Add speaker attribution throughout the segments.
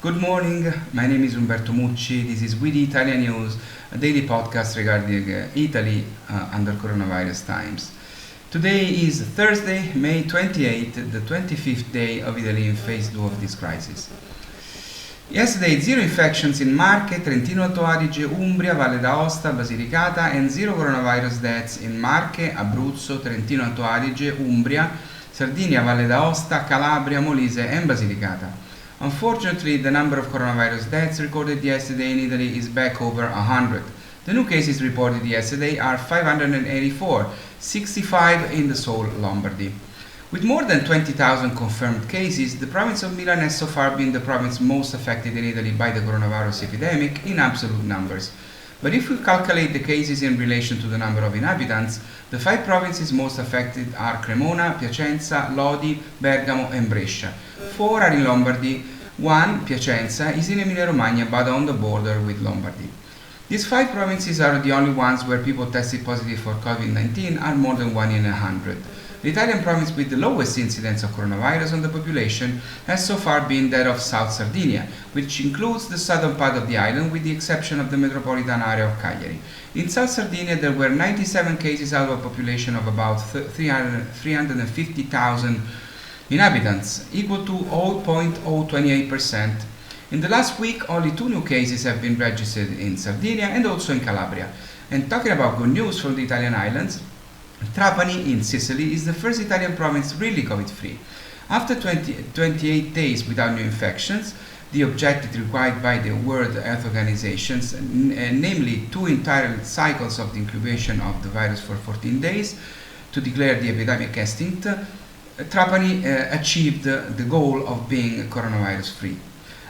Speaker 1: Good morning, my name is Umberto Mucci. This is We the ItaliaNews, a daily podcast regarding Italy under coronavirus times. Today is Thursday, May 28th, the 25th day of Italy in phase 2 of this crisis. Yesterday, 0 infections in Marche, Trentino Alto Adige, Umbria, Valle d'Aosta, Basilicata, and 0 coronavirus deaths in Marche, Abruzzo, Trentino Alto Adige, Umbria, Sardinia, Valle d'Aosta, Calabria, Molise, and Basilicata. Unfortunately, the number of coronavirus deaths recorded yesterday in Italy is back over 100. The new cases reported yesterday are 584, 65 in the sole Lombardy. With more than 20,000 confirmed cases, the province of Milan has so far been the province most affected in Italy by the coronavirus epidemic in absolute numbers. But if we calculate the cases in relation to the number of inhabitants, the 5 provinces most affected are Cremona, Piacenza, Lodi, Bergamo, and Brescia. 4 are in Lombardy, 1, Piacenza, is in Emilia-Romagna but on the border with Lombardy. These 5 provinces are the only ones where people tested positive for COVID-19 are more than 1 in 100. The Italian province with the lowest incidence of coronavirus on the population has so far been that of South Sardinia, which includes the southern part of the island with the exception of the metropolitan area of Cagliari. In South Sardinia there were 97 cases out of a population of about 350,000 inhabitants, equal to 0.028%. In the last week, only 2 new cases have been registered in Sardinia and also in Calabria. And talking about good news from the Italian islands, Trapani in Sicily is the first Italian province really COVID-free. After 28 days without new infections, the objective required by the World Health Organization, namely 2 entire cycles of the incubation of the virus for 14 days to declare the epidemic extinct, Trapani achieved the goal of being coronavirus free.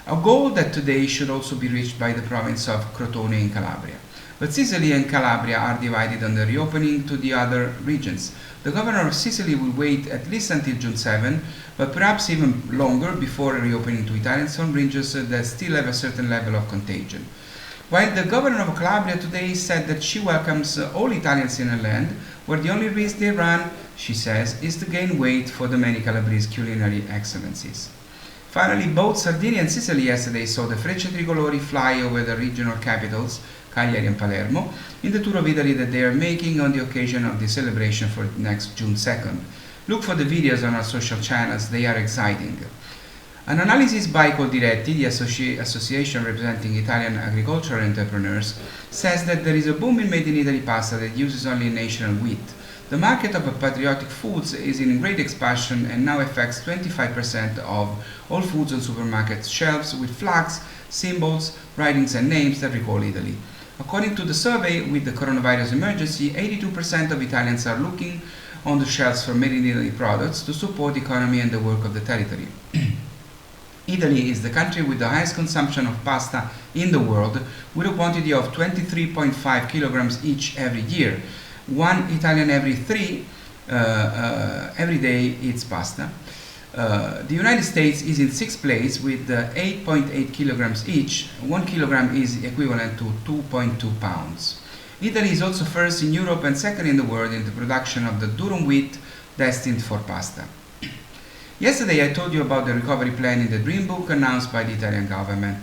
Speaker 1: A goal that today should also be reached by the province of Crotone in Calabria. But Sicily and Calabria are divided on the reopening to the other regions. The governor of Sicily will wait at least until June 7, but perhaps even longer before reopening to Italian some regions that still have a certain level of contagion. While the governor of Calabria today said that she welcomes all Italians in her land, where the only risk they run, she says, is to gain weight for the many Calabrese culinary excellencies. Finally, both Sardinia and Sicily yesterday saw the Frecce Tricolori fly over the regional capitals, Cagliari and Palermo, in the tour of Italy that they are making on the occasion of the celebration for next June 2nd. Look for the videos on our social channels, they are exciting. An analysis by Coldiretti, the association representing Italian agricultural entrepreneurs, says that there is a boom in made in Italy pasta that uses only national wheat. The market of patriotic foods is in great expansion and now affects 25% of all foods on supermarket shelves with flags, symbols, writings and names that recall Italy. According to the survey with the coronavirus emergency, 82% of Italians are looking on the shelves for made in Italy products to support the economy and the work of the territory. Italy is the country with the highest consumption of pasta in the world, with a quantity of 23.5 kilograms each every year. 1 Italian every 3 every day eats pasta. The United States is in 6th place with 8.8 kilograms each. 1 kilogram is equivalent to 2.2 pounds. Italy is also first in Europe and second in the world in the production of the durum wheat destined for pasta. Yesterday I told you about the recovery plan in the Green Book announced by the Italian government.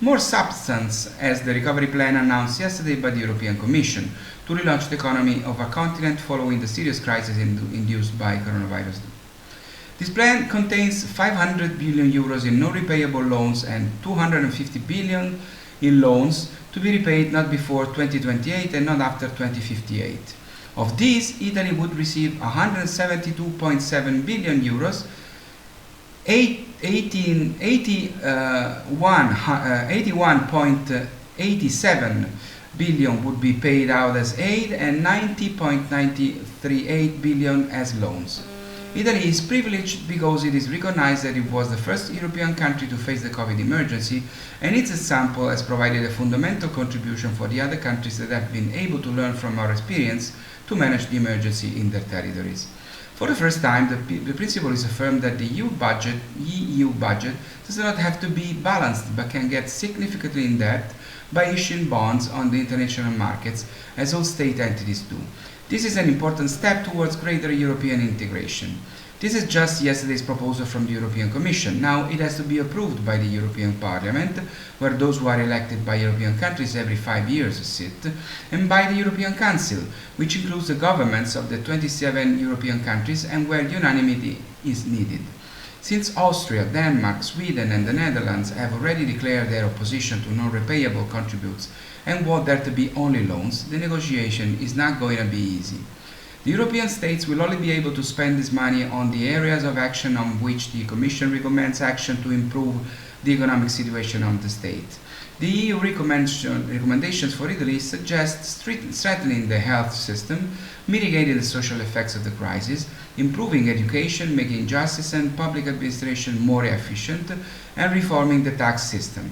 Speaker 1: More substance as the recovery plan announced yesterday by the European Commission to relaunch the economy of a continent following the serious crisis induced by coronavirus. This plan contains 500 billion euros in non-repayable loans and 250 billion in loans to be repaid not before 2028 and not after 2058. Of these, Italy would receive 172.7 billion euros, 81.87 billion would be paid out as aid and 90.938 billion as loans. Italy is privileged because it is recognized that it was the first European country to face the COVID emergency, and its example has provided a fundamental contribution for the other countries that have been able to learn from our experience to manage the emergency in their territories. For the first time, the principle is affirmed that the EU budget does not have to be balanced but can get significantly in debt by issuing bonds on the international markets, as all state entities do. This is an important step towards greater European integration. This is just yesterday's proposal from the European Commission. Now it has to be approved by the European Parliament, where those who are elected by European countries every 5 years sit, and by the European Council, which includes the governments of the 27 European countries and where unanimity is needed. Since Austria, Denmark, Sweden and the Netherlands have already declared their opposition to non-repayable contributes and want there to be only loans, the negotiation is not going to be easy. The European states will only be able to spend this money on the areas of action on which the Commission recommends action to improve the economic situation of the state. The EU recommendations for Italy suggest strengthening the health system, mitigating the social effects of the crisis, improving education, making justice and public administration more efficient, and reforming the tax system.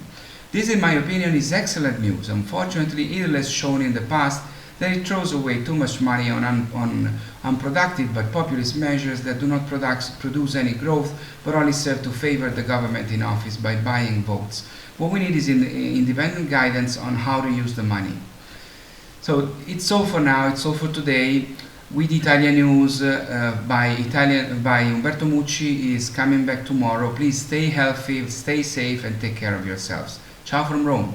Speaker 1: This, in my opinion, is excellent news. Unfortunately, Italy has shown in the past that it throws away too much money on unproductive but populist measures that do not produce any growth but only serve to favor the government in office by buying votes. What we need is independent guidance on how to use the money. So it's all for now, it's all for today. We the Italian News by Umberto Mucci is coming back tomorrow. Please stay healthy, stay safe and take care of yourselves. Ciao from Rome.